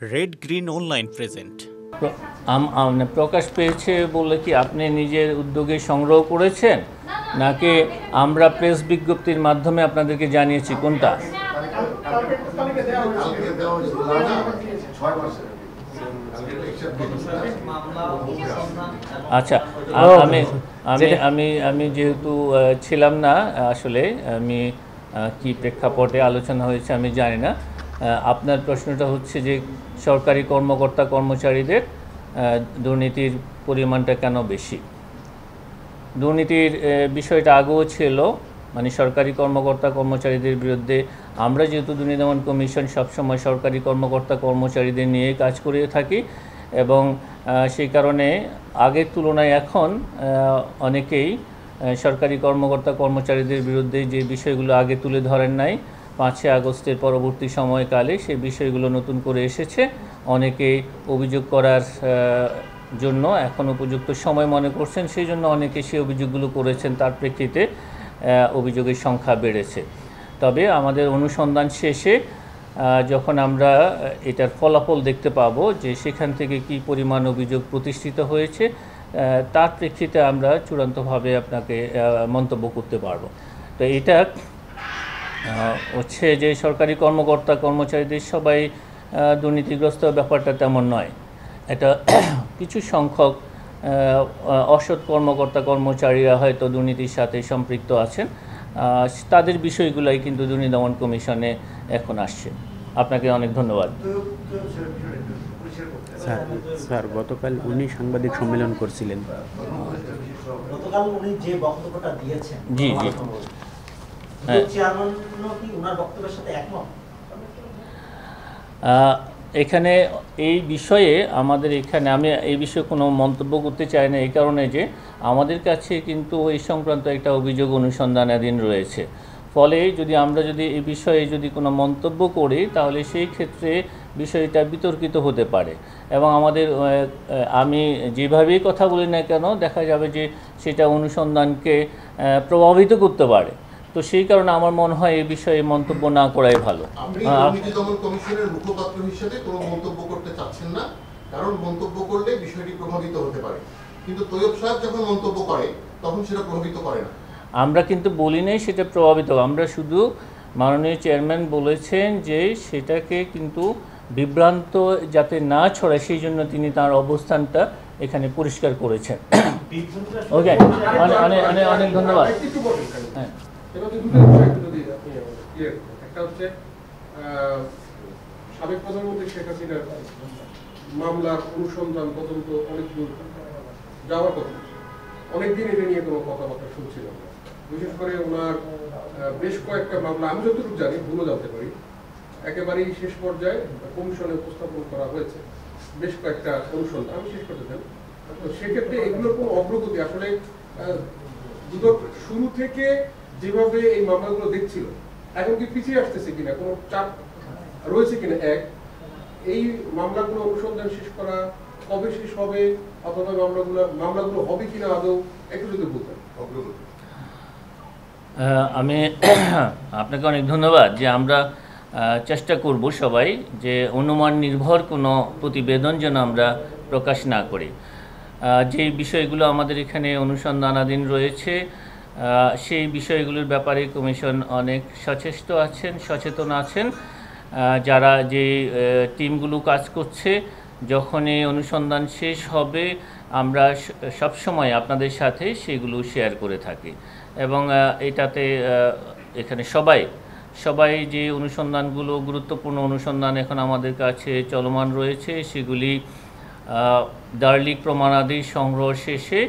Red green online present. প্রকাশ পেয়েছে বলে কি আপনি নিজের উদ্যোগে সংগ্রহ করেছেন, নাকি আমরা প্রেস বিজ্ঞপ্তির মাধ্যমে আপনাদেরকে জানিয়েছি, কোনটা? আচ্ছা, আমি আমি আমি আমি যেহেতু ছিলাম না, আসলে আমি কি প্রেক্ষাপটে আলোচনা হয়েছে আমি জানি না। আপনার প্রশ্নটা হচ্ছে যে সরকারি কর্মকর্তা কর্মচারীদের দুর্নীতির পরিমাণটা কেন বেশি। দুর্নীতির বিষয়টা আগেও ছিল, মানে সরকারি কর্মকর্তা কর্মচারীদের বিরুদ্ধে আমরা যেহেতু দুর্নীতি দমন কমিশন সবসময় সরকারি কর্মকর্তা কর্মচারীদের নিয়ে কাজ করে থাকি, এবং সেই কারণে আগের তুলনায় এখন অনেকেই সরকারি কর্মকর্তা কর্মচারীদের বিরুদ্ধে যে বিষয়গুলো আগে তুলে ধরেন নাই 5 আগস্টের পরবর্তী সময়কালে সেই বিষয়গুলো নতুন করে এসেছে। অনেকেই অভিযোগ করার জন্য এখন উপযুক্ত সময় মনে করছেন, সেই জন্য অনেকে সেই অভিযোগগুলো করেছেন, তার প্রেক্ষিতে অভিযোগের সংখ্যা বেড়েছে। তবে আমাদের অনুসন্ধান শেষে যখন আমরা এটার ফলাফল দেখতে পাবো যে সেখান থেকে কি পরিমাণ অভিযোগ প্রতিষ্ঠিত হয়েছে, তার প্রেক্ষিতে আমরা চূড়ান্তভাবে আপনাকে মন্তব্য করতে পারবো। তো এটা হচ্ছে যে সরকারি কর্মকর্তা কর্মচারীদের সবাই দুর্নীতিগ্রস্ত, ব্যাপারটা তেমন নয়। এটা কিছু সংখ্যক অসৎ কর্মকর্তা কর্মচারীরা হয়তো দুর্নীতির সাথে সম্পৃক্ত আছেন, তাদের বিষয়গুলোই কিন্তু দুর্নীতি দমন কমিশনে এখন আসছে। আপনাকে অনেক ধন্যবাদ। স্যার, গতকাল উনি সাংবাদিক সম্মেলন করছিলেন, গতকাল উনি যে বক্তব্যটা দিয়েছেন, জি জি, চেয়ারম্যান কি ওনার বক্তব্যের সাথে একমত? এখানে এই বিষয়ে আমাদের এখানে আমি এই বিষয়ে কোনো মন্তব্য করতে চাই না, এই কারণে যে আমাদের কাছে কিন্তু এই সংক্রান্ত একটা অভিযোগ অনুসন্ধানাধীন রয়েছে। ফলে আমরা যদি এই বিষয়ে কোনো মন্তব্য করি তাহলে সেই ক্ষেত্রে বিষয়টা বিতর্কিত হতে পারে, এবং আমি যেভাবেই কথা বলি না কেন দেখা যাবে যে সেটা অনুসন্ধানকে প্রভাবিত করতে পারে। তো সেই কারণে আমার মনে হয় এই বিষয়ে মন্তব্য না করাই ভালো। আপনি দুর্নীতি দমন কমিশনের মুখপাত্র হিসেবে কোনো মন্তব্য করতে চাচ্ছেন না, কারণ মন্তব্য করলে বিষয়টি প্রভাবিত হতে পারে, কিন্তু তৈয়ব সাহেব যখন মন্তব্য করে তখন সেটা প্রভাবিত করে না। আমরা কিন্তু বলি নাই সেটা প্রভাবিত, আমরা শুধু মাননীয় চেয়ারম্যান বলেছেন যে সেটাকে কিন্তু বিভ্রান্ত যাতে না ছড়ায় সেই জন্য তিনি তার অবস্থানটা এখানে পরিষ্কার করেছেন। ওকে, অনেক ধন্যবাদ। হ্যাঁ, একটা হচ্ছে সাবেক প্রধানমন্ত্রী শেখ হাসিনার মামলার অনুসন্ধান তদন্ত অনেক দূর যাওয়ার কথা, অনেকদিন এটা নিয়ে কোনো কথাবার্তা শুনছিল না। বিশেষ করে ওনার বেশ কয়েকটা মামলা, আমি যতটুকু জানি, ভুলও জানতে পারি, একেবারেই শেষ পর্যায়ে কমিশনে উপস্থাপন করা হয়েছে বেশ কয়েকটা অনুসন্ধান, আমি শেষ করতে চাই। তো সেক্ষেত্রে এগুলোর কোনো অগ্রগতি আসলে শুরু থেকে যেভাবে এই মামলাগুলো দেখছিল এখন কি পিছিয়ে আসতেছে কিনা, কোনো চাপ রয়েছে কিনা, এই মামলাগুলো অনুসন্ধান শেষ করা কবে শেষ হবে, অথবা মামলাগুলো হবে কিনা আদৌ একটু যদি বলতেন। আমি আপনাকে অনেক ধন্যবাদ যে আমরা চেষ্টা করব সবাই যে অনুমান নির্ভর কোনো প্রতিবেদন যেন আমরা প্রকাশ না করি। যে বিষয়গুলো আমাদের এখানে অনুসন্ধানাধীন রয়েছে সেই বিষয়গুলোর ব্যাপারে কমিশন অনেক সচেতন আছেন। যারা যে টিমগুলো কাজ করছে, যখন এই অনুসন্ধান শেষ হবে আমরা সবসময় আপনাদের সাথে সেগুলো শেয়ার করে থাকি, এবং এটাতে এখানে সবাই যে অনুসন্ধানগুলো, গুরুত্বপূর্ণ অনুসন্ধান এখন আমাদের কাছে চলমান রয়েছে, সেগুলি দার্লিক প্রমাণাদি সংগ্রহ শেষে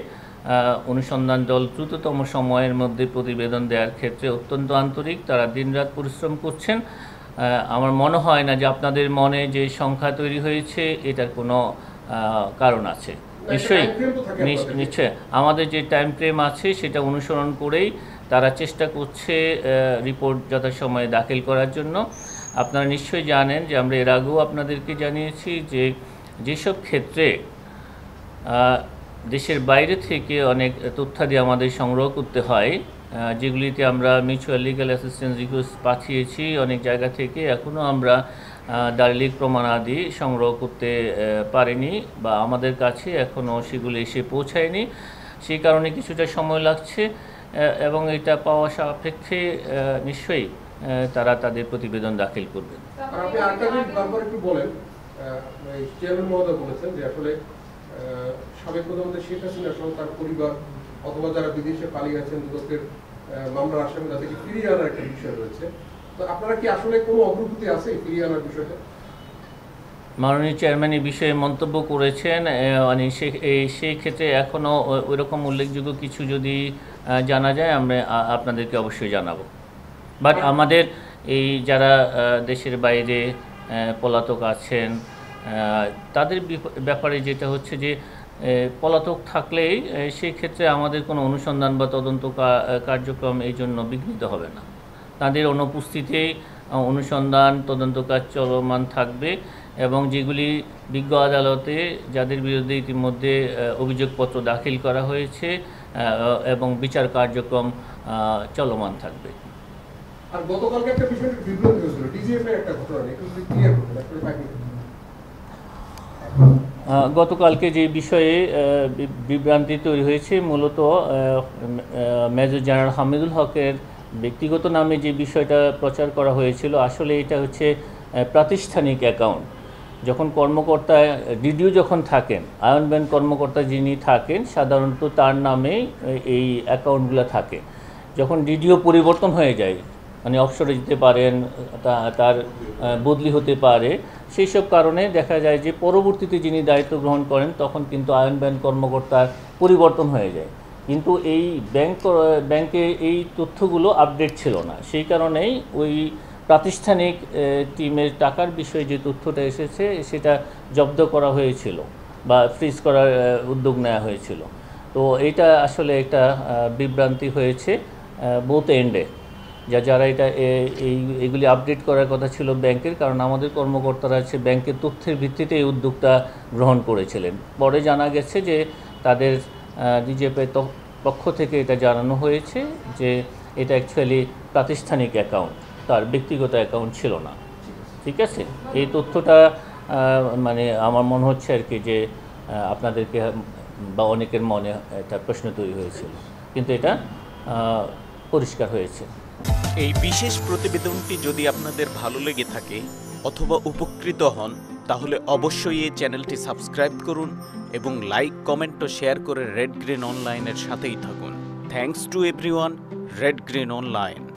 অনুসন্ধান দল দ্রুততম সময়ের মধ্যে প্রতিবেদন দেওয়ার ক্ষেত্রে অত্যন্ত আন্তরিক, তারা দিনরাত পরিশ্রম করছেন। আমার মনে হয় না যে আপনাদের মনে যে সংখ্যা তৈরি হয়েছে এটার কোনো কারণ আছে। নিশ্চয়ই আমাদের যে টাইম ফ্রেম আছে সেটা অনুসরণ করেই তারা চেষ্টা করছে রিপোর্ট যথাসময়ে দাখিল করার জন্য। আপনারা নিশ্চয়ই জানেন যে আমরা এর আগেও আপনাদেরকে জানিয়েছি যে যেসব ক্ষেত্রে দেশের বাইরে থেকে অনেক তথ্যাদি আমাদের সংগ্রহ করতে হয়, যেগুলিতে আমরা মিউচুয়াল লিগ্যাল অ্যাসিস্ট্যান্স রিকোয়েস্ট পাঠিয়েছি অনেক জায়গা থেকে, এখনও আমরা দালিলিক প্রমাণাদি সংগ্রহ করতে পারেনি বা আমাদের কাছে এখনও সেগুলো এসে পৌঁছায়নি। সেই কারণে কিছুটা সময় লাগছে এবং এটা পাওয়া সাপেক্ষে নিশ্চয়ই তারা তাদের প্রতিবেদন দাখিল করবেন। আর আপনি আরেকটা জিনিস বারবার একটু বলেন, চেয়ারম্যান মহোদয় বলেছেন যে আসলে সাবেক প্রধানমন্ত্রী শেখ হাসিনা সহ তার পরিবার অথবা যারা বিদেশে পালিয়ে আছেন দুদকের মামলার আসামি তাদেরকে ফিরিয়ে আনার একটা বিষয় রয়েছে। তো আপনারা কি আসলে কোনো অগ্রগতি আছে ফিরিয়ে আনার বিষয়টা? মাননীয় চেয়ারম্যান এই বিষয়ে মন্তব্য করেছেন, মানে সেই ক্ষেত্রে এখনও ওইরকম উল্লেখযোগ্য কিছু যদি জানা যায় আমরা আপনাদেরকে অবশ্যই জানাবো। বাট আমাদের এই যারা দেশের বাইরে পলাতক আছেন তাদের ব্যাপারে যেটা হচ্ছে যে পলাতক থাকলেই সেই ক্ষেত্রে আমাদের কোনো অনুসন্ধান বা তদন্ত কার্যক্রম এই জন্য বিঘ্নিত হবে না। তাদের অনুপস্থিতিতেই অনুসন্ধান তদন্ত কাজ চলমান থাকবে এবং যেগুলি বিজ্ঞ আদালতে যাদের বিরুদ্ধে ইতিমধ্যে অভিযোগপত্র দাখিল করা হয়েছে এবং বিচার কার্যক্রম চলমান থাকবে। আর গতকালকে একটা বিষয় বিভ্রান্তি হয়েছিল, ডিজিএফ এর একটা ঘটনা, একটু ক্লিয়ার করবেন আসলে বাকি। গতকালকে যে বিষয়ে বিভ্রান্তি তৈরি হয়েছে মূলত মেজর জেনারেল হামিদুল হকের ব্যক্তিগত নামে যে বিষয়টা প্রচার করা হয়েছিল, আসলে এটা হচ্ছে প্রাতিষ্ঠানিক অ্যাকাউন্ট। যখন কর্মকর্তা ডিডিও যখন থাকেন, আয়ন ব্যাংক কর্মকর্তা যিনি থাকেন সাধারণত তার নামে এই অ্যাকাউন্টগুলো থাকে। যখন ডিডিও পরিবর্তন হয়ে যায়, মানে অবসরে যেতে পারেন, তার বদলি হতে পারে, সেই সব কারণে দেখা যায় যে পরবর্তীতে যিনি দায়িত্ব গ্রহণ করেন তখন কিন্তু আয়ন ব্যাংক কর্মকর্তার পরিবর্তন হয়ে যায়। কিন্তু এই ব্যাংকে এই তথ্যগুলো আপডেট ছিল না, সেই কারণেই ওই প্রাতিষ্ঠানিক টিমের টাকার বিষয়ে যে তথ্যটা এসেছে সেটা জব্দ করা হয়েছিল বা ফ্রিজ করার উদ্যোগ নেওয়া হয়েছিল। তো এটা আসলে একটা বিভ্রান্তি হয়েছে বোথ এন্ডে। যারা এটা এইগুলি আপডেট করার কথা ছিল ব্যাংকের, কারণ আমাদের কর্মকর্তারা আছে ব্যাংকের তথ্যের ভিত্তিতে এই উদ্যোগটা গ্রহণ করেছিলেন। পরে জানা গেছে যে তাদের ডিজিএফের পক্ষ থেকে এটা জানানো হয়েছে যে এটা অ্যাকচুয়ালি প্রাতিষ্ঠানিক অ্যাকাউন্ট, তার ব্যক্তিগত অ্যাকাউন্ট ছিল না। ঠিক আছে, এই তথ্যটা মানে আমার মনে হচ্ছে আর কি যে আপনাদেরকে বা অনেকের মনে একটা প্রশ্ন তৈরি হয়েছিল, কিন্তু এটা পরিষ্কার হয়েছে। এই বিশেষ প্রতিবেদনটি যদি আপনাদের ভালো লেগে থাকে অথবা উপকৃত হন তাহলে অবশ্যই এই চ্যানেলটি সাবস্ক্রাইব করুন এবং লাইক, কমেন্ট ও শেয়ার করে রেড গ্রিন অনলাইনের সাথেই থাকুন। Thanks to everyone, red green online.